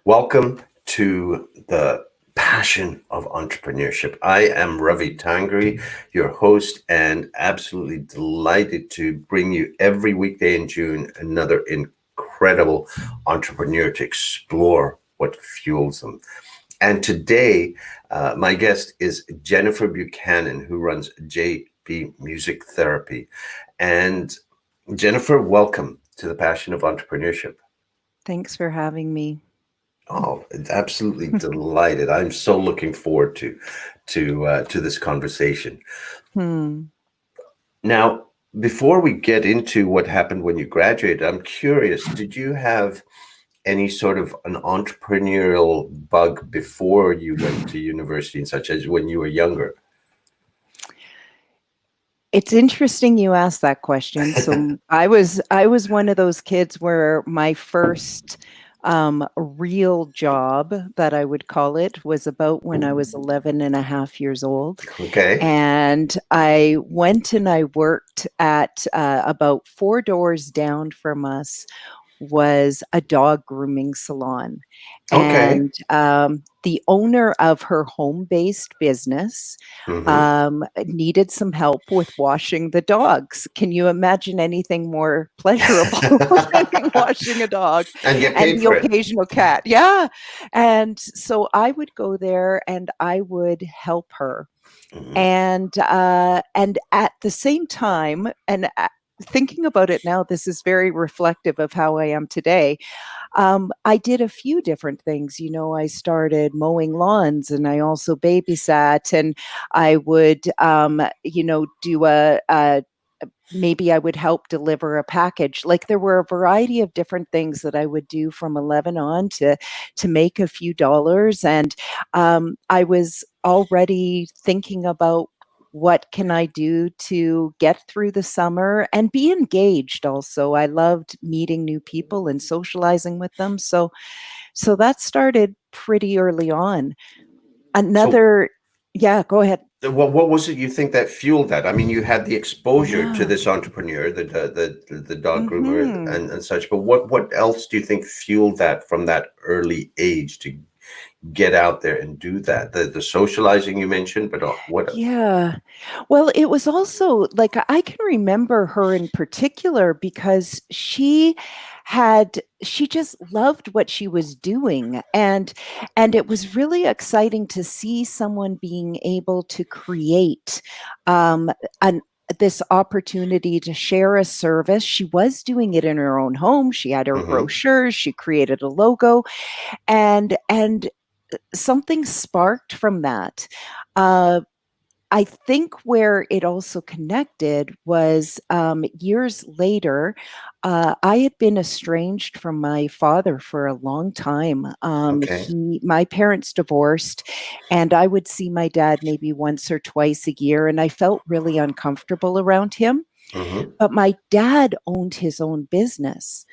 Welcome to the Passion of Entrepreneurship. I am Ravi Tangri, your host, and absolutely delighted to bring you every weekday in June another incredible entrepreneur to explore what fuels them. And today, my guest is Jennifer Buchanan, who runs JB Music Therapy. And Jennifer, welcome to the Passion of Entrepreneurship. Thanks for having me. Oh, absolutely delighted. I'm so looking forward to this conversation. Hmm. Now, before we get into what happened when you graduated, I'm curious, did you have any sort of an entrepreneurial bug before you went to university and such as when you were younger? It's interesting you asked that question. So I was one of those kids where my first real job, that I would call it, was about when I was 11 and a half years old. Okay. And I went and I worked at about four doors down from us was a dog grooming salon. Okay. And the owner of her home based business Hmm. needed some help with washing the dogs. Can you imagine anything more pleasurable than washing a dog And get and paid the for it. occasional cat? Yeah. And so I would go there and I would help her. Hmm. And at the same time, thinking about it now, this is very reflective of how I am today. I did a few different things. I started mowing lawns and I also babysat, and I would, do maybe I would help deliver a package. Like there were a variety of different things that I would do from 11 on to make a few dollars. And I was already thinking about what can I do to get through the summer and be engaged also. I loved meeting new people and socializing with them. So that started pretty early on. So Another Yeah, go ahead. what was it you think that fueled that? I mean, you had the exposure to Yeah. this entrepreneur, the dog groomer Mhm. and such, but what else do you think fueled that from that early age to get out there and do that? The socializing you mentioned, but what else? Yeah. Well, it was also like I can remember her in particular because she just loved what she was doing, and it was really exciting to see someone being able to create um an this opportunity to share a service. She was doing it in her own home. She had her Hmm. brochures, she created a logo, and something sparked from that. Uh, I think where it also connected was years later. I had been estranged from my father for a long time. Okay. My parents divorced, and I would see my dad maybe once or twice a year, and I felt really uncomfortable around him. Hmm. But my dad owned his own business,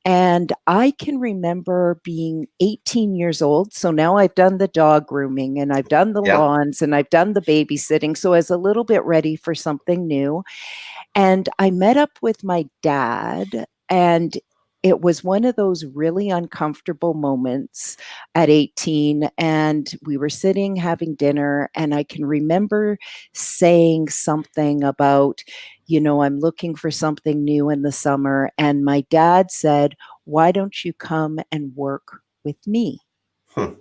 and I can remember being 18 years old. So now I've done the dog grooming and I've done the Yeah. lawns and I've done the babysitting. So I was a little bit ready for something new. And I met up with my dad, and it was one of those really uncomfortable moments at 18. And we were sitting having dinner, and I can remember saying something about, I'm looking for something new in the summer. And my dad said, "Why don't you come and work with me?" Hmm.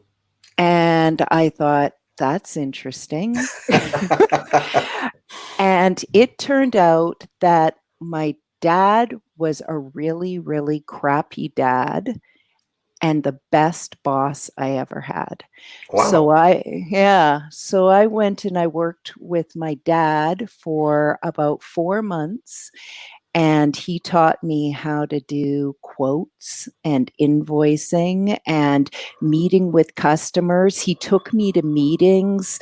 And I thought, that's interesting. And it turned out that my dad was a really, really crappy dad and the best boss I ever had. So Wow. I went and I worked with my dad for about 4 months, and he taught me how to do quotes and invoicing and meeting with customers. He took me to meetings.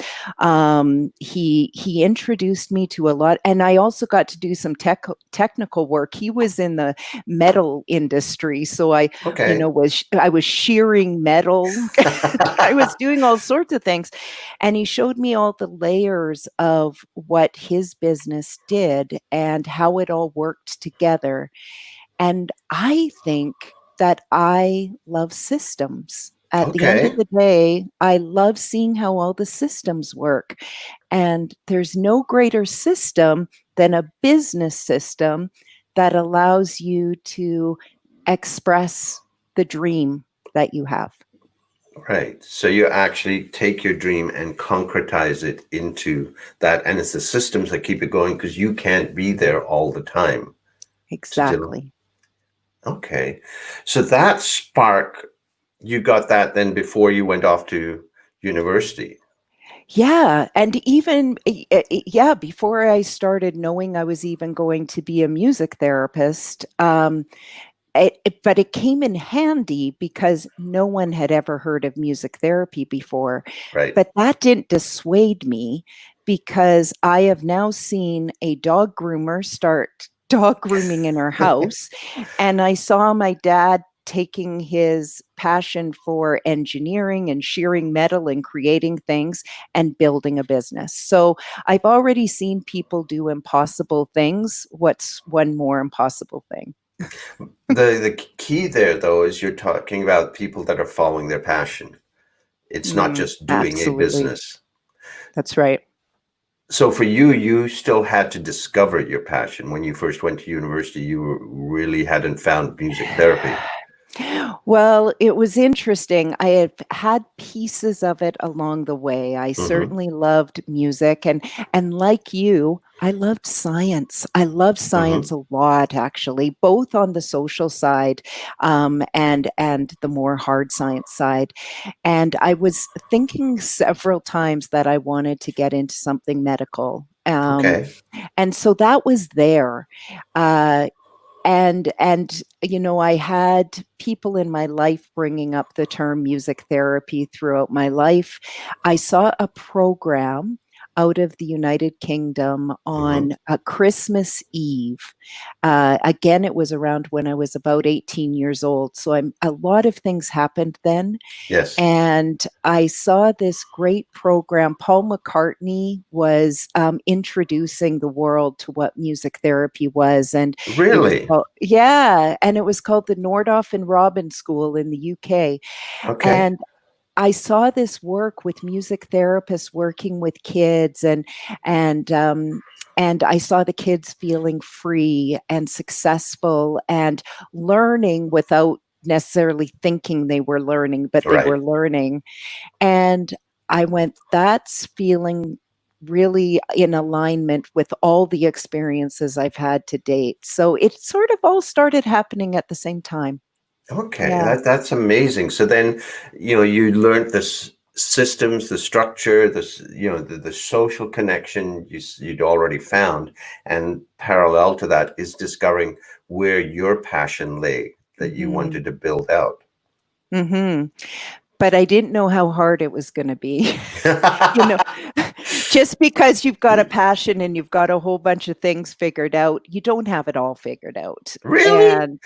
He introduced me to a lot, and I also got to do some technical work. He was in the metal industry, so Okay. I was shearing metal. I was doing all sorts of things. And he showed me all the layers of what his business did and how it all worked together. And I think that I love systems. At the end of Okay. the day, I love seeing how all the systems work. And there's no greater system than a business system that allows you to express the dream that you have. Right. So you actually take your dream and concretize it into that. And it's the systems that keep it going because you can't be there all the time to do. Exactly. Okay. So that spark, you got that then before you went off to university. Yeah, and even yeah, before I started knowing I was even going to be a music therapist, but it came in handy because no one had ever heard of music therapy before. Right. But that didn't dissuade me because I have now seen a dog groomer start dog grooming in her house. And I saw my dad taking his passion for engineering and shearing metal and creating things and building a business. So I've already seen people do impossible things. What's one more impossible thing? The key there, though, is you're talking about people that are following their passion. It's not just doing a Absolutely. business. That's right. So for you, you still had to discover your passion. When you first went to university, you really hadn't found music therapy. Well, it was interesting. I have had pieces of it along the way. I Hmm. certainly loved music and like you, I loved science. I love science Hmm. a lot, actually, both on the social side and the more hard science side. And I was thinking several times that I wanted to get into something medical. Okay. And so that was there. Uh, and you know, I had people in my life bringing up the term music therapy throughout my life. I saw a program out of the United Kingdom Hmm. on a Christmas Eve. Again, it was around when I was about 18 years old, so a lot of things happened then. Yes. And I saw this great program. Paul McCartney was introducing the world to what music therapy was. And it was Really? called, yeah, and it was called the Nordoff and Robin School in the UK. Okay. And I saw this work with music therapists working with kids and and I saw the kids feeling free and successful and learning without necessarily thinking they were learning, but they Right. were learning. And I went, that's feeling really in alignment with all the experiences I've had to date. So it sort of all started happening at the same time. Okay, Yeah. that's amazing. So then, you learned this systems, the structure, the social connection you'd already found, and parallel to that is discovering where your passion lay that you Hmm. wanted to build out. Hmm. But I didn't know how hard it was going to be. You know, just because you've got a passion and you've got a whole bunch of things figured out, you don't have it all figured out. Really?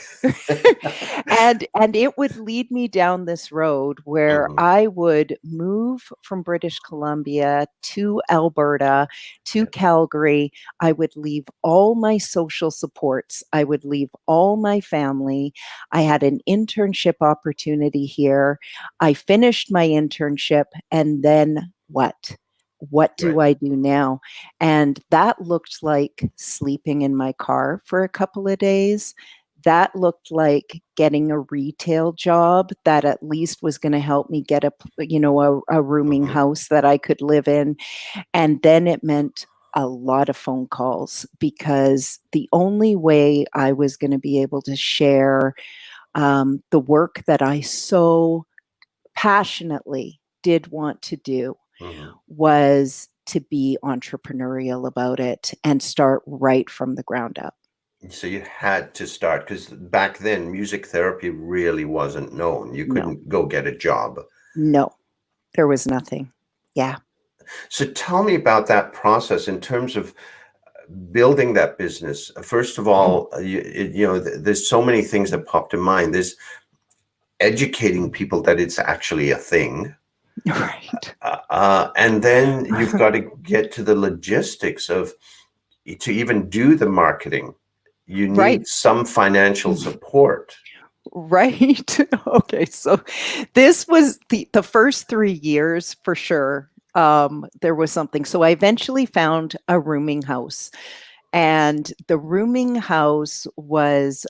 And and it would lead me down this road where Hmm. I would move from British Columbia to Alberta to Yeah. Calgary. I would leave all my social supports. I would leave all my family. I had an internship opportunity here. I finished my internship, and then what? What Right. do I do now? And that looked like sleeping in my car for a couple of days. That looked like getting a retail job that at least was going to help me get a rooming Hmm. house that I could live in. And then it meant a lot of phone calls because the only way I was going to be able to share the work that I so passionately did want to do Hmm. was to be entrepreneurial about it and start right from the ground up. So you had to start because back then music therapy really wasn't known. You No, couldn't go get a job. no, there was nothing. Yeah. So tell me about that process in terms of building that business. First of all, there's so many things that popped in mind. There's educating people that it's actually a thing. Right. And then you've got to get to the logistics of to even do the marketing. You Right. need some financial support. Right. Okay. So this was the first 3 years for sure. There was something. So I eventually found a rooming house, and the rooming house was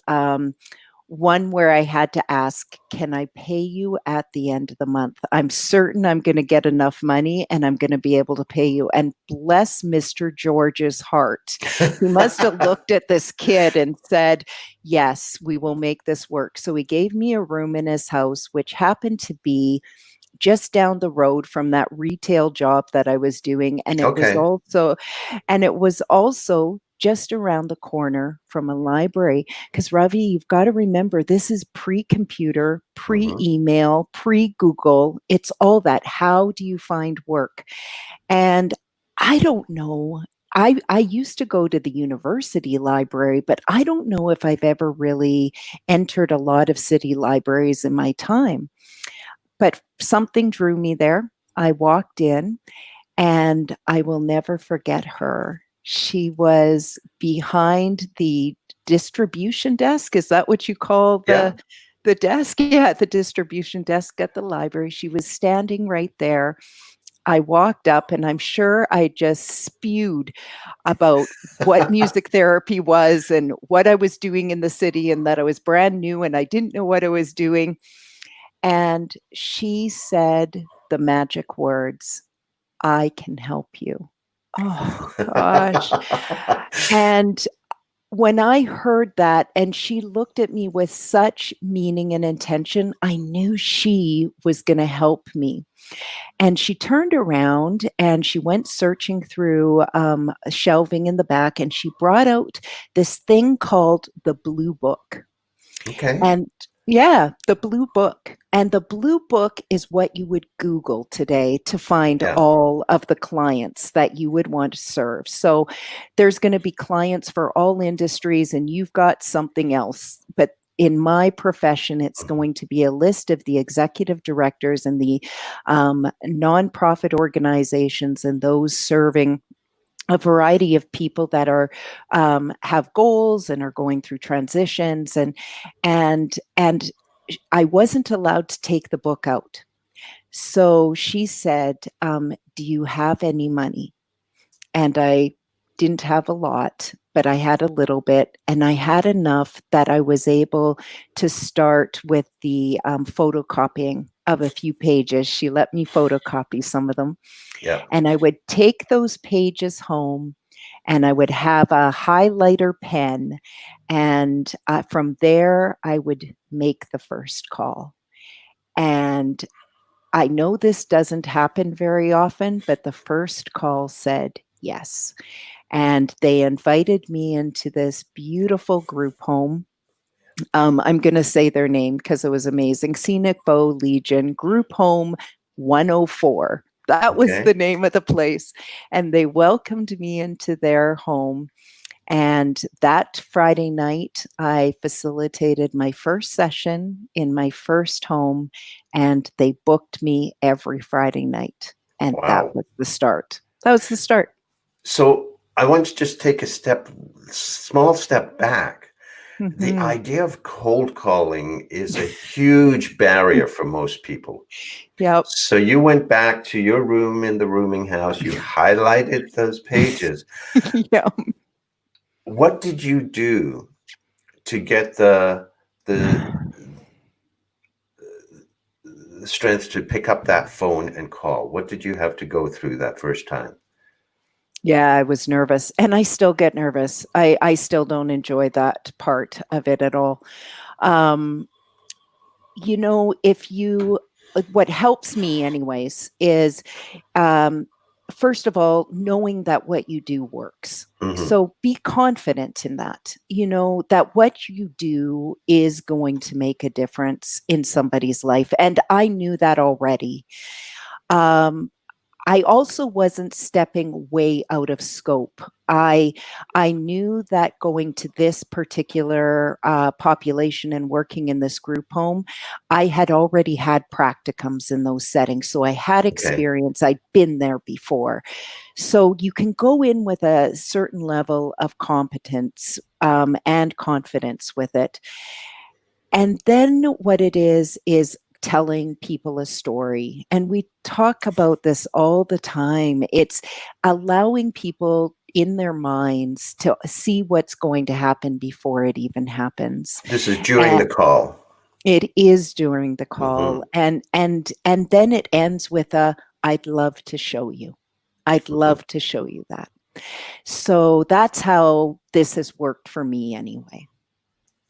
one where I had to ask, can I pay you at the end of the month? I'm certain I'm going to get enough money and I'm going to be able to pay you. And bless Mr. George's heart. He must have looked at this kid and said, yes, we will make this work. So he gave me a room in his house, which happened to be just down the road from that retail job that I was doing. Okay. And it was also just around the corner from a library. Because Ravi, you've got to remember, this is pre-computer, Hmm. pre-email, pre-Google. It's all that. How do you find work? And I don't know. I used to go to the university library, but I don't know if I've ever really entered a lot of city libraries in my time. But something drew me there. I walked in, and I will never forget her. She was behind the distribution desk. Is that what you call Yeah. the desk? Yeah, the distribution desk at the library. She was standing right there. I walked up, and I'm sure I just spewed about what music therapy was and what I was doing in the city, and that I was brand new and I didn't know what I was doing. And she said the magic words, I can help you. Oh gosh. And when I heard that, and she looked at me with such meaning and intention, I knew she was going to help me. And she turned around and she went searching through shelving in the back, and she brought out this thing called the Blue Book. Okay. And yeah, the Blue Book. And the Blue Book is what you would Google today to find Yeah. all of the clients that you would want to serve. So there's going to be clients for all industries, and you've got something else. But in my profession, it's Mhm. going to be a list of the executive directors and the nonprofit organizations and those serving a variety of people that are have goals and are going through transitions, and I wasn't allowed to take the book out. So she said, do you have any money? And I didn't have a lot, but I had a little bit, and I had enough that I was able to start with the photocopying of a few pages. She let me photocopy some of them, Yeah. and I would take those pages home, and I would have a highlighter pen. And from there, I would make the first call. And I know this doesn't happen very often, but the first call said yes. And they invited me into this beautiful group home. I'm going to say their name because it was amazing. Scenic Bow Legion Group Home 104. That was the Okay. name of the place. And they welcomed me into their home. And that Friday night, I facilitated my first session in my first home, and they booked me every Friday night. And that Wow. was the start. That was the start. So I want to just take a small step back. The Mhm. idea of cold calling is a huge barrier for most people. Yep. So you went back to your room in the rooming house, you highlighted those pages. Yeah. What did you do to get the the strength to pick up that phone and call? What did you have to go through that first time? Yeah, I was nervous, and I still get nervous. I still don't enjoy that part of it at all. Um, if you what helps me anyways is um, first of all, knowing that what you do works. Mhm. So be confident in that, that what you do is going to make a difference in somebody's life. And I knew that already. Um, I also wasn't stepping way out of scope. I knew that going to this particular population and working in this group home, I had already had practicums in those settings, so I had Okay. experience. I'd been there before, so you can go in with a certain level of competence and confidence with it. And then what it is telling people a story. And we talk about this all the time. It's allowing people in their minds to see what's going to happen before it even happens. This is during And the call. it is during the call. Hmm. And then it ends with a, I'd love to show you. I'd Hmm. love to show you that. So that's how this has worked for me anyway.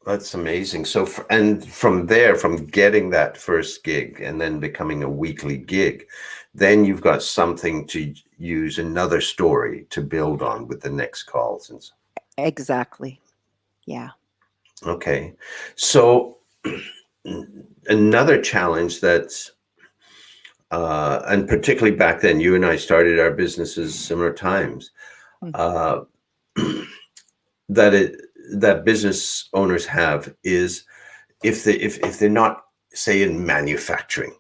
That's amazing. So, and from there, from getting that first gig and then becoming a weekly gig, then you've got something to use, another story to build on with the next calls. And Exactly. Yeah. okay. So, another challenge that's, and particularly back then, you and I started our businesses similar times, uh, that it, that business owners have is if they're not, say, in manufacturing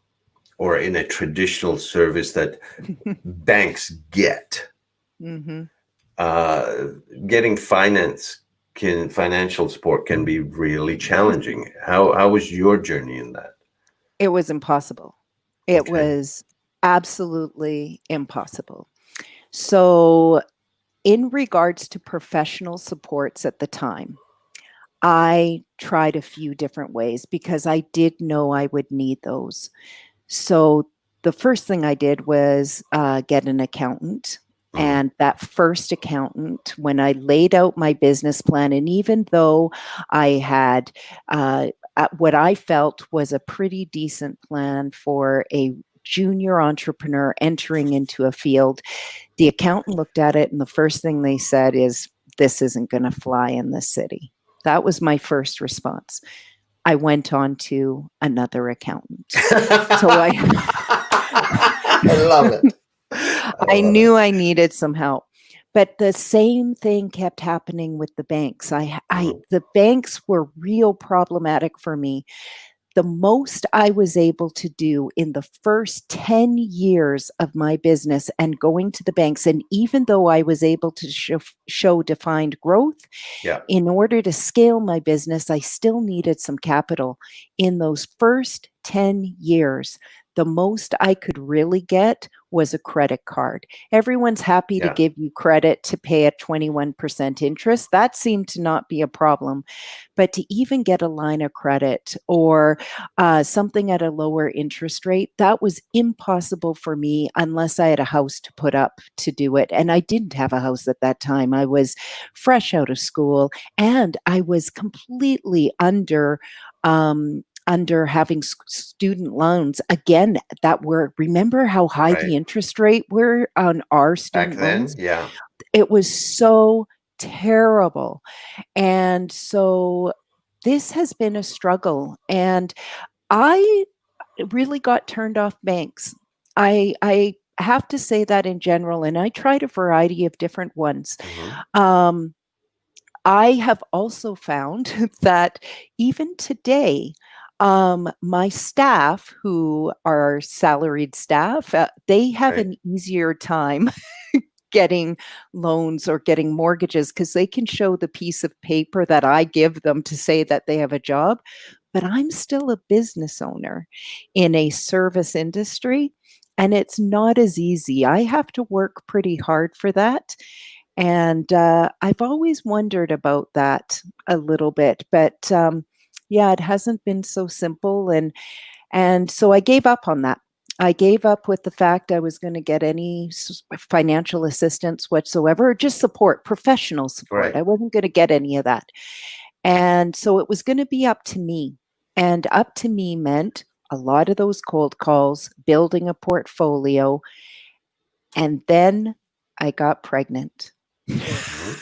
or in a traditional service that banks get, Mm-hmm. uh, getting financial support can be really challenging. How was your journey in that? It was impossible. It Okay. was absolutely impossible. So, in regards to professional supports at the time, I tried a few different ways because I did know I would need those. So the first thing I did was get an accountant. Mm, And that first accountant, when I laid out my business plan, and even though I had what I felt was a pretty decent plan for a junior entrepreneur entering into a field, the accountant looked at it, and the first thing they said is, this isn't going to fly in this city. That was my first response. I went on to another accountant. So I I love it. I I love it. knew I needed some help. But the same thing kept happening with the banks. Mhm. The banks were real problematic for me. The most I was able to do in the first 10 years of my business and going to the banks, and even though I was able to show defined growth, Yeah, in order to scale my business, I still needed some capital. In those first 10 years, the most I could really get was a credit card. Everyone's happy to yeah, give you credit to pay at 21% interest. That seemed to not be a problem. But to even get a line of credit or something at a lower interest rate, that was impossible for me unless I had a house to put up to do it. And I didn't have a house at that time. I was fresh out of school and I was completely under having student loans again that were, remember how high right. the interest rate were on our Back student then, loans? yeah. It was so terrible. And so this has been a struggle. And I really got turned off banks. I have to say that in general, and I tried a variety of different ones. Hmm. Um, I have also found that even today, my staff, who are salaried staff, they have Right. an easier time getting loans or getting mortgages because they can show the piece of paper that I give them to say that they have a job. But I'm still a business owner in a service industry, and it's not as easy. I have to work pretty hard for that. And I've always wondered about that a little bit, but yeah, it hasn't been so simple. And so I gave up on that. I gave up with the fact I was going to get any financial assistance whatsoever, or just support, professional support. Right. I wasn't going to get any of that. And so it was going to be up to me. And up to me meant a lot of those cold calls, building a portfolio. And then I got pregnant, Hmm.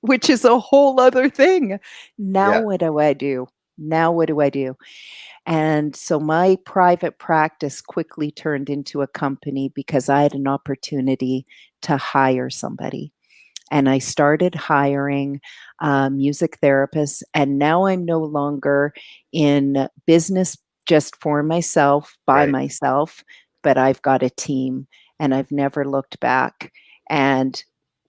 which is a whole other thing. Now, Yeah. what do I do? Now, what do I do? And so my private practice quickly turned into a company because I had an opportunity to hire somebody. And I started hiring music therapists. And now I'm no longer in business just for myself, by Right. myself, but I've got a team and I've never looked back. And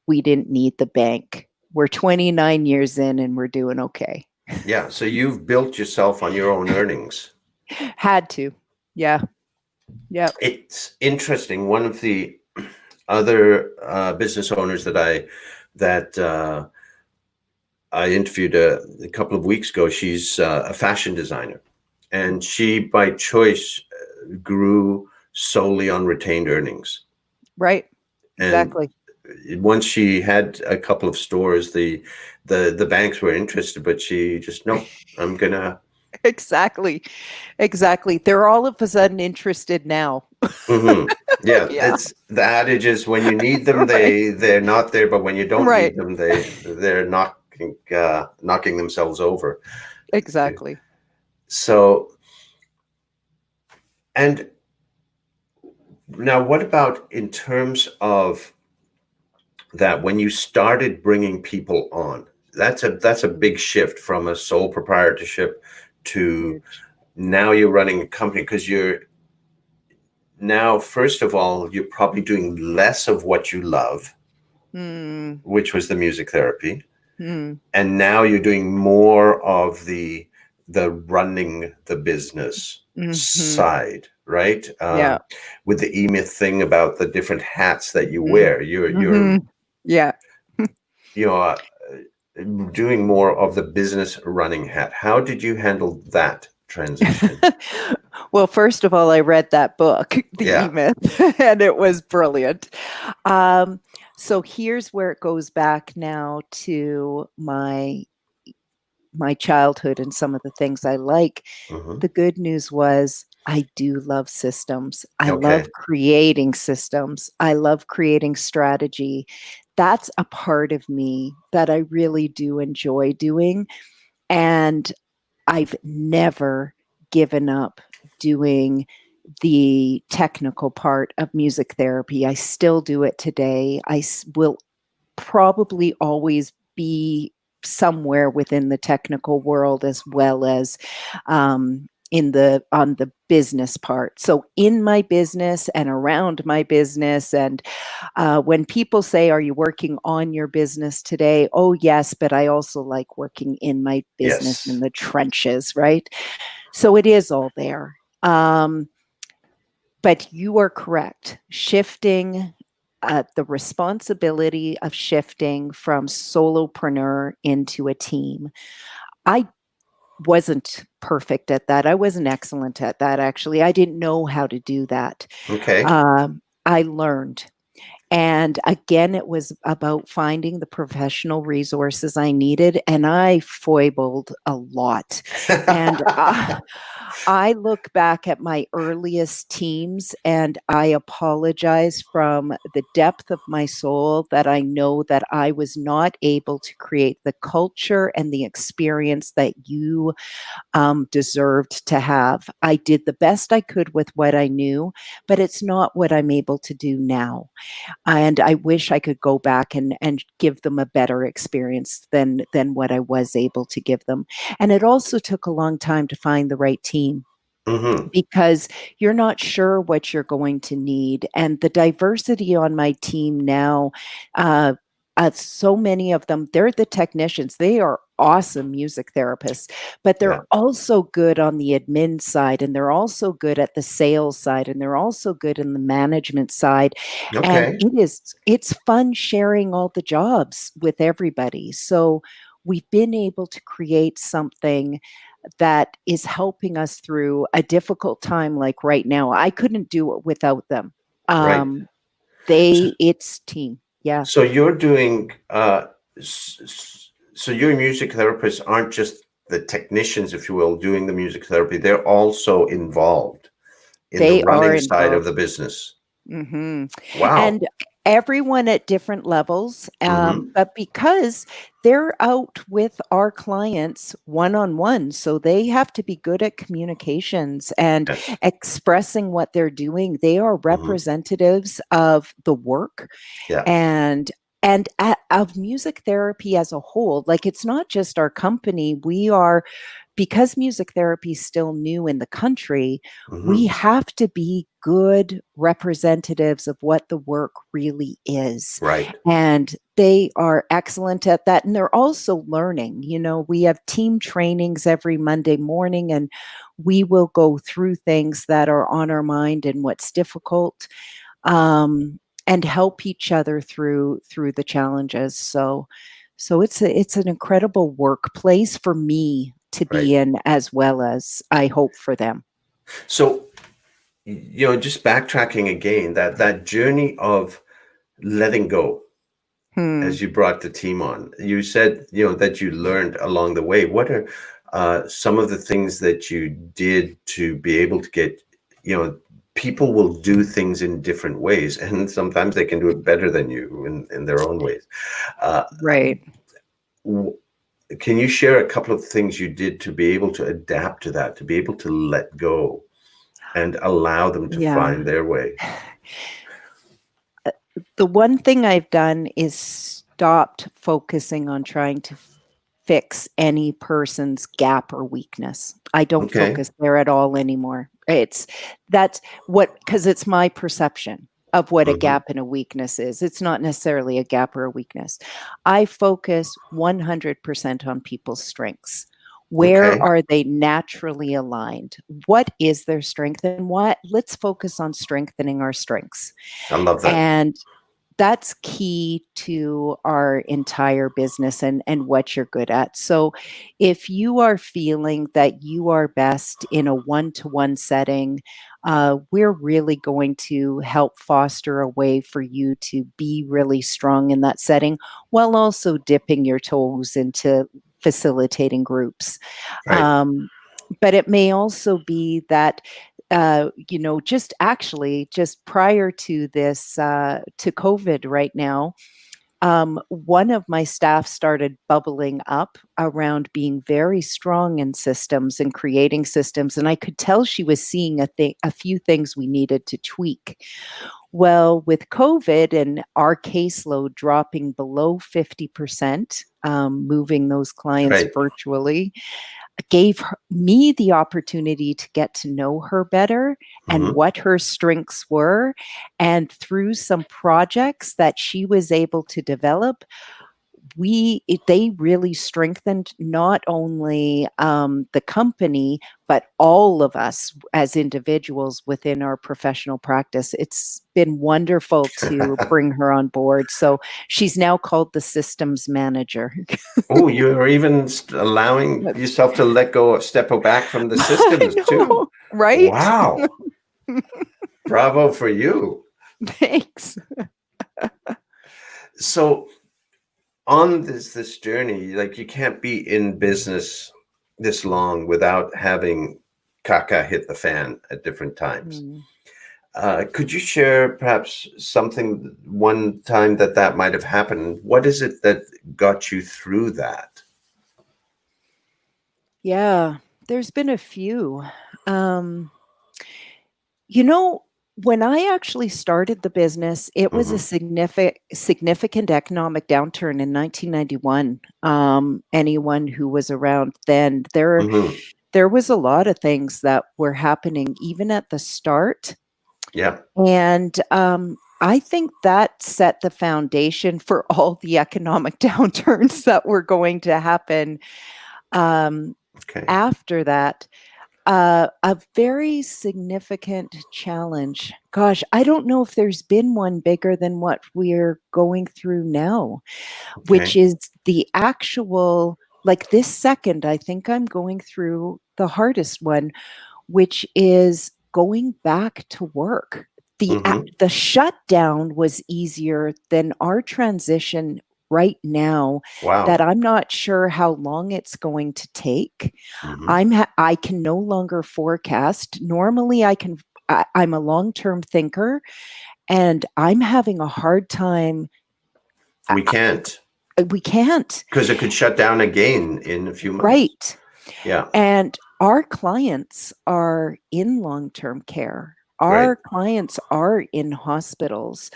we didn't need the bank. We're 29 years in and we're doing okay. Yeah. So you've built yourself on your own earnings. Had to. Yeah. Yep. It's interesting. One of the other business owners that I interviewed a couple of weeks ago, she's a fashion designer, and she, by choice, grew solely on retained earnings. Right. And Exactly. once she had a couple of stores, the banks were interested, but she just, nope, I'm gonna. Exactly. Exactly. They're all of a sudden interested now. Mhm. Yeah, Yeah. it's the adage is when you need them, Right. they're not there, but when you don't Right. need them, they're knocking themselves over. Exactly. So, and now what about in terms of that when you started bringing people on? That's a big shift from a sole proprietorship to Huge. now you're running a company, because you're now, first of all, you're probably doing less of what you love, Mm, which was the music therapy, mm, and now you're doing more of the running the business mhm. side, right? Yeah. With the e-myth thing about the different hats that you Mm, wear, you're mhm. Yeah. you know uh, doing more of the business running hat. How did you handle that transition? Well, first of all, I read that book, The Yeah. E-Myth, and it was brilliant. Um, so here's where it goes back now to my childhood and some of the things I like. Hmm. The good news was I do love systems. I love Okay. creating systems. I love creating strategy. That's a part of me that I really do enjoy doing. And I've never given up doing the technical part of music therapy. I still do it today. Will probably always be somewhere within the technical world as well as in the on the business part. So in my business and around my business, and when people say, "Are you working on your business today?" Oh, yes, but I also like working in my business in Yes. the trenches, right? So it is all there. But you are correct. Shifting the responsibility of shifting from solopreneur into a team. I wasn't perfect at that. I wasn't excellent at that, actually. I didn't know how to do that. Okay. I learned. And again, it was about finding the professional resources I needed, and I foibled a lot. And I look back at my earliest teams and I apologize from the depth of my soul that I know that I was not able to create the culture and the experience that you deserved to have. I did the best I could with what I knew, but it's not what I'm able to do now. And I wish I could go back and give them a better experience than what I was able to give them. And it also took a long time to find the right team Hmm. because you're not sure what you're going to need. And the diversity on my team now, uh, so many of them, they're the technicians. They are awesome music therapists, but they're Yeah. also good on the admin side, and they're also good at the sales side, and they're also good in the management side. And Okay. it's fun sharing all the jobs with everybody. So we've been able to create something that is helping us through a difficult time like right now. I couldn't do it without them. Right. Um, So, it's team. Yeah, so you're doing so your music therapists aren't just the technicians, if you will, doing the music therapy. They're also involved in the they are running side of involved. the business. Hmm. Wow. And everyone at different levels. Hmm. But because they're out with our clients one on one, so they have to be good at communications and Yes. expressing what they're doing. They are Hmm. representatives of the work Yeah. and of music therapy as a whole. Like, it's not just our company. We are, because music therapy is still new in the country, we Hmm. have to be good representatives of what the work really is. Right. And They are excellent at that. And they're also learning. We have team trainings every Monday morning, and we will go through things that are on our mind and what's difficult, and help each other through the challenges. So it's an incredible workplace for me to Right. be in, as well as I hope for them. So, just backtracking again, that journey of letting go Hmm. as you brought the team on, you said, that you learned along the way. What are some of the things that you did to be able to get, people will do things in different ways, and sometimes they can do it better than you in their own ways. Uh, Right. w- can you share a couple of things you did to be able to adapt to that, to be able to let go and allow them to Yeah. find their way? The one thing I've done is stopped focusing on trying to fix any person's gap or weakness. I don't Okay. focus there at all anymore. That's what, because it's my perception of what a Hmm. gap and a weakness is. It's not necessarily a gap or a weakness. I focus 100% on people's strengths. Where Okay. are they naturally aligned? What is their strength, and what? Let's focus on strengthening our strengths. I love that. And that's key to our entire business, and what you're good at. So if you are feeling that you are best in a one-to-one setting, we're really going to help foster a way for you to be really strong in that setting, while also dipping your toes into facilitating groups. Right. But it may also be that just prior to this, to COVID right now, one of my staff started bubbling up around being very strong in systems and creating systems. And I could tell she was seeing a few things we needed to tweak. Well, with COVID and our caseload dropping below 50%, moving those clients Right. virtually, gave me the opportunity to get to know her better and Hmm. what her strengths were. And through some projects that she was able to develop, they really strengthened not only the company, but all of us as individuals within our professional practice. It's been wonderful to bring her on board. So she's now called the systems manager. Oh, you're even allowing yourself to let go, step back from the I systems too. know, right? Wow. Bravo for you. Thanks. So on this journey, like, you can't be in business this long without having caca hit the fan at different times. Mm. Could you share perhaps something, one time that might have happened? What is it that got you through that? Yeah, there's been a few. Um, you know, when I actually started the business, it was a Hmm. significant economic downturn in 1991. Anyone who was around then, Hmm. there was a lot of things that were happening even at the start, Yeah. and I think that set the foundation for all the economic downturns that were going to happen um, Okay. after that. A very significant challenge. Gosh, I don't know if there's been one bigger than what we're going through now, which Okay. is the actual, like this second, I think I'm going through the hardest one, which is going back to work. Hmm. The shutdown was easier than our transition right now, that Wow. I'm not sure how long it's going to take. Hmm. I can no longer forecast. Normally I'm a long-term thinker, and I'm having a hard time. We can't, We can't. because it could shut down again in a few months. Right. Yeah. And our clients are in long-term care. Right. Our clients are in hospitals.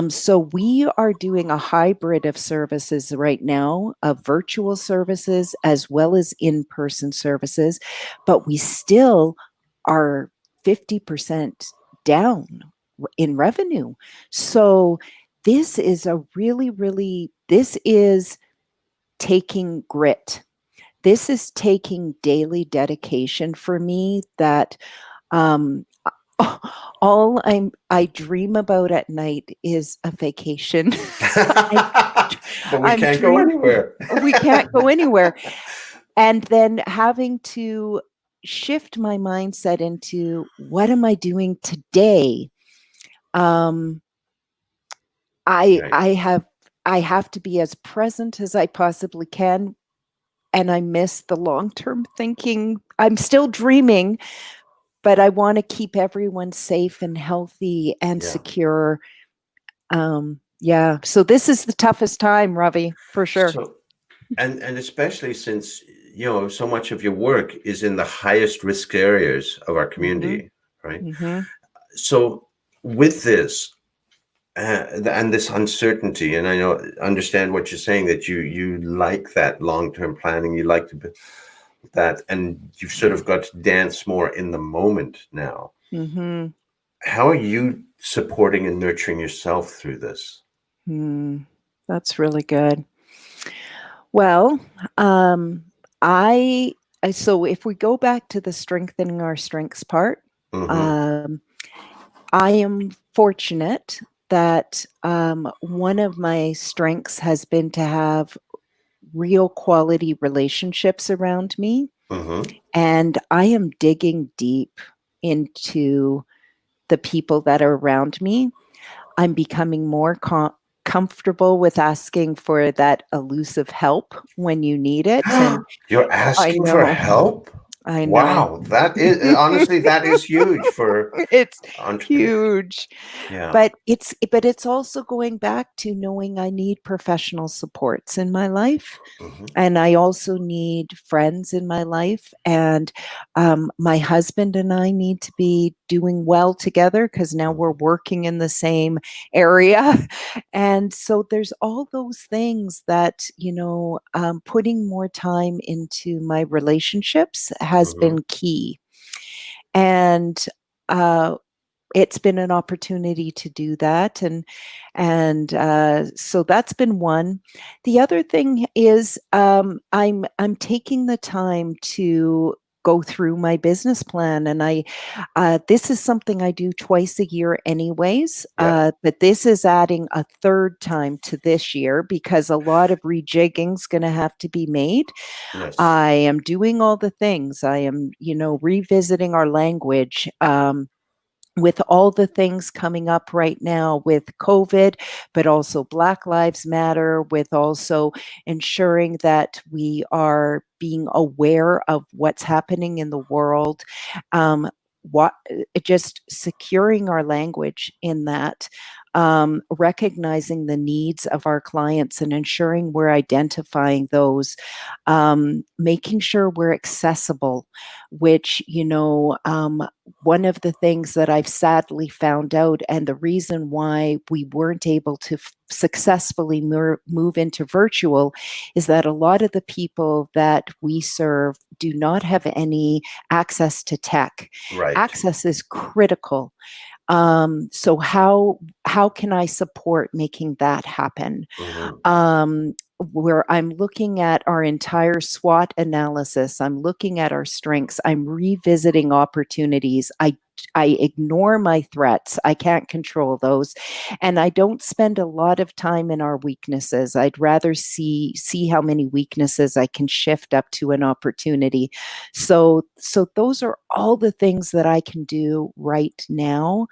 So we are doing a hybrid of services right now, of virtual services as well as in-person services, but we still are 50% down in revenue. So this is a this is taking grit. This is taking daily dedication for me that um, I dream about at night is a vacation. I, But we I'm can't go dream. anywhere. We can't go anywhere. And then having to shift my mindset into what am I doing today? Um, Right. I have to be as present as I possibly can, and I miss the long-term thinking. I'm still dreaming, but I want to keep everyone safe and healthy and Yeah. secure. Yeah. So this is the toughest time, Ravi, for sure. So, and especially since, so much of your work is in the highest risk areas of our Mm-hmm. community, right? Mm-hmm. So with this, and this uncertainty, and I understand what you're saying, that you like that long-term planning, you like to be that, and you've sort of got to dance more in the moment now. Mm-hmm. How are you supporting and nurturing yourself through this? That's really good. Well, um, I so if we go back to the strengthening our strengths part, Mm-hmm. um, I am fortunate that one of my strengths has been to have real quality relationships around me. Mm-hmm. And I am digging deep into the people that are around me. I'm becoming more comfortable with asking for that elusive help when you need it. And You're I asking for know, help? I know. Wow, that is honestly, that is huge for It's entrepreneurs. huge. Yeah. But it's also going back to knowing I need professional supports in my life. Hmm. And I also need friends in my life. And my husband and I need to be doing well together because now we're working in the same area. And so there's all those things that, putting more time into my relationships has Hmm. been key. And uh, it's been an opportunity to do that, and so that's been one. The other thing is I'm taking the time to go through my business plan, and I this is something I do twice a year anyways, Yeah. but this is adding a third time to this year because a lot of rejigging is going to have to be made. Yes. I am doing all the things. I am, revisiting our language. With all the things coming up right now with COVID, but also Black Lives Matter, with also ensuring that we are being aware of what's happening in the world. Um, what just securing our language in that, recognizing the needs of our clients and ensuring we're identifying those, making sure we're accessible, which one of the things that I've sadly found out, and the reason why we weren't able to successfully move into virtual, is that a lot of the people that we serve do not have any access to tech. Right. Access is critical. So how can I support making that happen? Hmm. Where I'm looking at our entire SWOT analysis, I'm looking at our strengths, I'm revisiting opportunities. I ignore my threats. I can't control those. And I don't spend a lot of time in our weaknesses. I'd rather see how many weaknesses I can shift up to an opportunity. So those are all the things that I can do right now,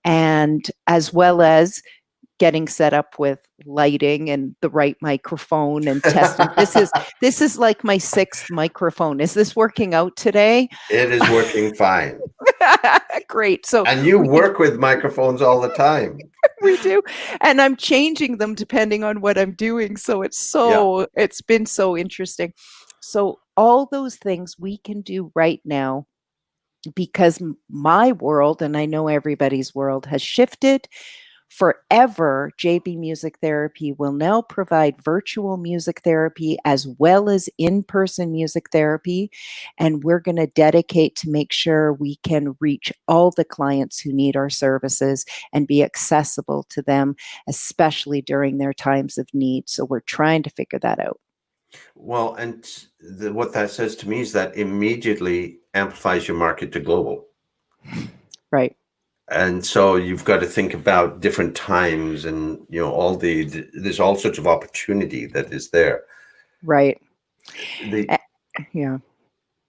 and as well as getting set up with lighting and the right microphone and testing. This is like my sixth microphone. Is this working out today? It is working fine. Great. So And you we can work with microphones all the time. we do, and I'm changing them depending on what I'm doing. So Yeah. it's been so interesting. So all those things we can do right now because my world, and I know everybody's world, has shifted forever, JB Music Therapy will now provide virtual music therapy as well as in-person music therapy. And we're going to dedicate to make sure we can reach all the clients who need our services and be accessible to them, especially during their times of need. So we're trying to figure that out. Well, and what that says to me is that immediately amplifies your market to global. Right. And so you've got to think about different times and, there's all sorts of opportunity that is there. Right. The Yeah.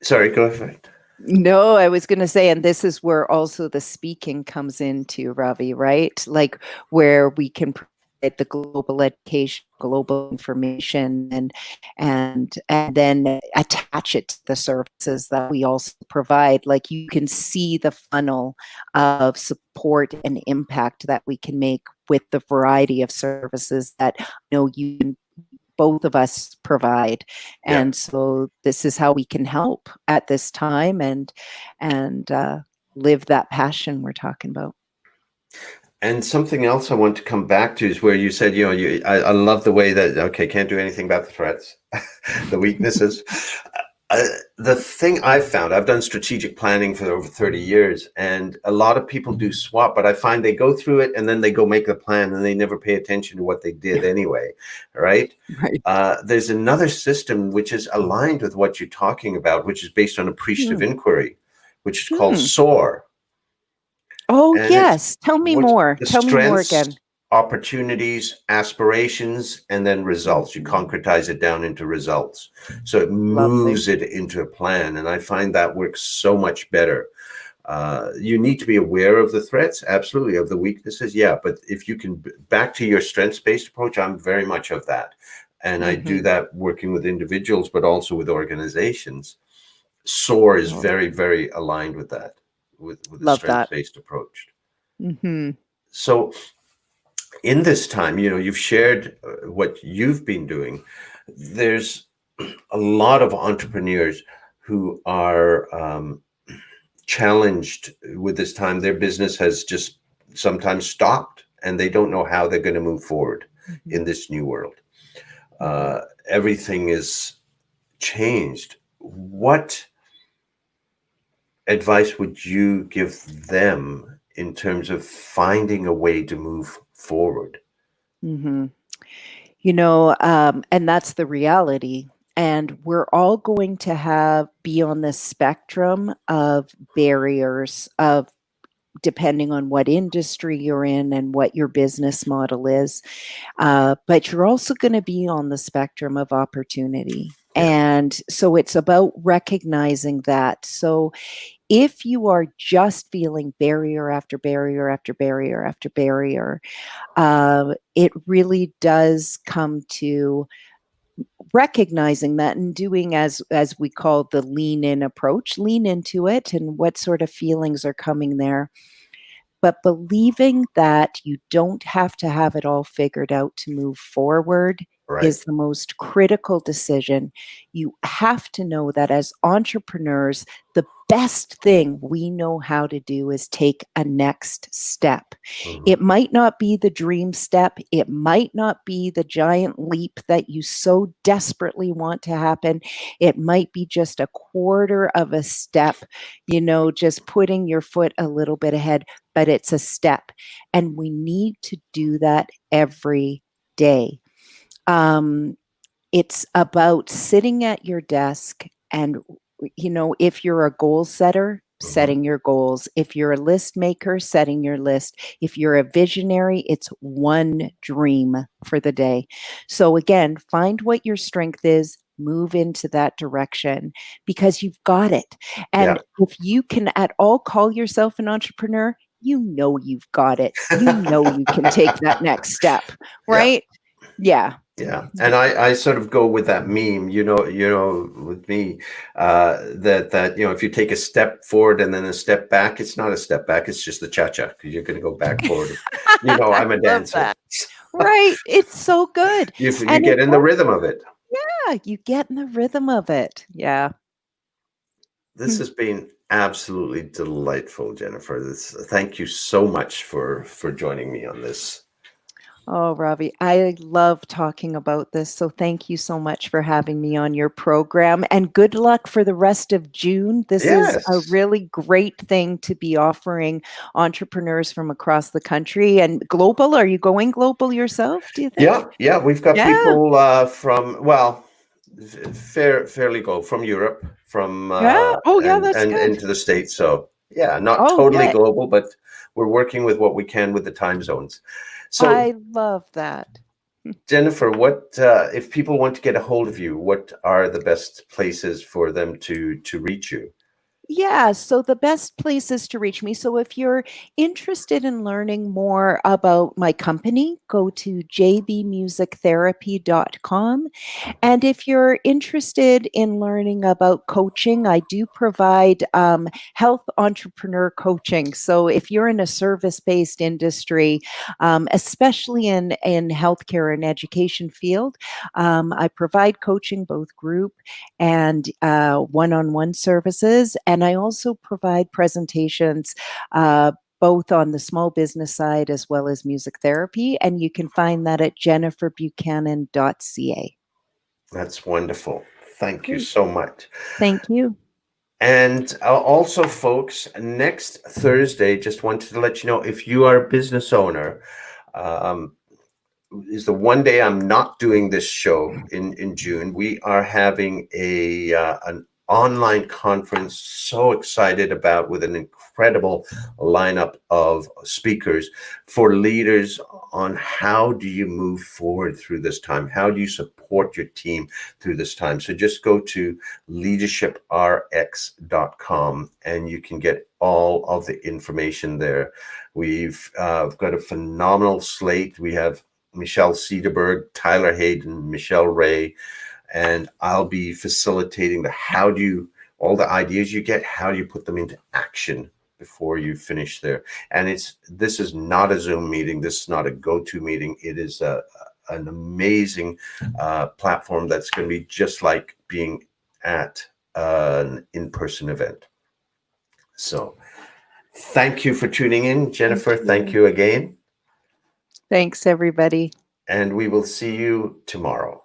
Sorry, go ahead. No, I was going to say, and this is where also the speaking comes into, Ravi, right? Like where we can provide the global education, global information, and then attach it to the services that we also provide. Like you can see the funnel of support and impact that we can make with the variety of services that you can both of us provide. And so this is how we can help at this time and live that passion we're talking about. And something else I want to come back to is where you said, I love the way that, okay, can't do anything about the threats, the weaknesses. The thing I've found, I've done strategic planning for over 30 years, and a lot of people do SWOT, but I find they go through it and then they go make the plan and they never pay attention to what they did anyway, right? Right. There's another system which is aligned with what you're talking about, which is based on appreciative inquiry, which is called SOAR. Oh, And yes. Tell me more. The Tell me more again. strengths, opportunities, aspirations, and then results. You concretize it down into results. So it moves it into a plan. And I find that works so much better. You need to be aware of the threats, absolutely, of the weaknesses. Yeah. But if you can, back to your strengths-based approach, I'm very much of that. And I do that working with individuals, but also with organizations. SOAR is very, very aligned with that. With a strengths-based approach. So in this time, you've shared what you've been doing. There's a lot of entrepreneurs who are challenged with this time. Their business has just sometimes stopped and they don't know how they're going to move forward in this new world. Everything is changed. What advice would you give them in terms of finding a way to move forward? And that's the reality. And we're all going to be on the spectrum of barriers of depending on what industry you're in and what your business model is. But you're also going to be on the spectrum of opportunity. And so it's about recognizing that. So if you are just feeling barrier after barrier after barrier after barrier, it really does come to recognizing that and doing as we call the lean in approach, lean into it and what sort of feelings are coming there. But believing that you don't have to have it all figured out to move forward is the most critical decision. You have to know that as entrepreneurs, the best thing we know how to do is take a next step. It might not be the dream step. It might not be the giant leap that you so desperately want to happen. It might be just a quarter of a step, just putting your foot a little bit ahead, but it's a step. And we need to do that every day. It's about sitting at your desk and, if you're a goal setter, setting your goals. If you're a list maker, setting your list. If you're a visionary, it's one dream for the day. So again, find what your strength is, move into that direction because you've got it. And if you can at all call yourself an entrepreneur, you've got it. You can take that next step, right? Yeah. Yeah. And I sort of go with that meme, with me, that, if you take a step forward and then a step back, it's not a step back. It's just the cha-cha because you're going to go back forward. I'm a dancer. Right. It's so good. You get in the rhythm of it. Yeah. You get in the rhythm of it. Yeah. This has been absolutely delightful, Jennifer. Thank you so much for joining me on this. Oh, Robbie, I love talking about this. So thank you so much for having me on your program and good luck for the rest of June. This is a Yes. really great thing to be offering entrepreneurs from across the country and global. Are you going global yourself, do you think? Yeah, yeah, we've got Yeah. people from well, fairly go from Europe, from Yeah. Oh, yeah, that's and good. into the States. So yeah, not Oh, totally yeah. global, but we're working with what we can with the time zones. So I love that. Jennifer, what if people want to get a hold of you? What are the best places for them to reach you? Yeah, so the best places to reach me. So if you're interested in learning more about my company, go to jbmusictherapy.com. And if you're interested in learning about coaching, I do provide health entrepreneur coaching. So if you're in a service-based industry, especially in healthcare and education field, I provide coaching, both group and one-on-one services. And I also provide presentations. Both on the small business side as well as music therapy. And you can find that at jenniferbuchanan.ca. That's wonderful. Thank you Great. so much. Thank you. And also, folks, next Thursday, just wanted to let you know if you are a business owner, um, is the one day I'm not doing this show in June. We are having an online conference. So excited about with an incredible lineup of speakers for leaders on how do you move forward through this time? How do you support your team through this time? So just go to leadershiprx.com and you can get all of the information there. We've got a phenomenal slate. We have Michelle Cederberg, Tyler Hayden, Michelle Ray, and I'll be facilitating all the ideas you get, how do you put them into action before you finish there. And this is not a Zoom meeting. This is not a go-to meeting. It is an amazing platform that's going to be just like being at an in-person event. So thank you for tuning in, Thank Jennifer. Thank you. you again. Thanks, everybody. And we will see you tomorrow.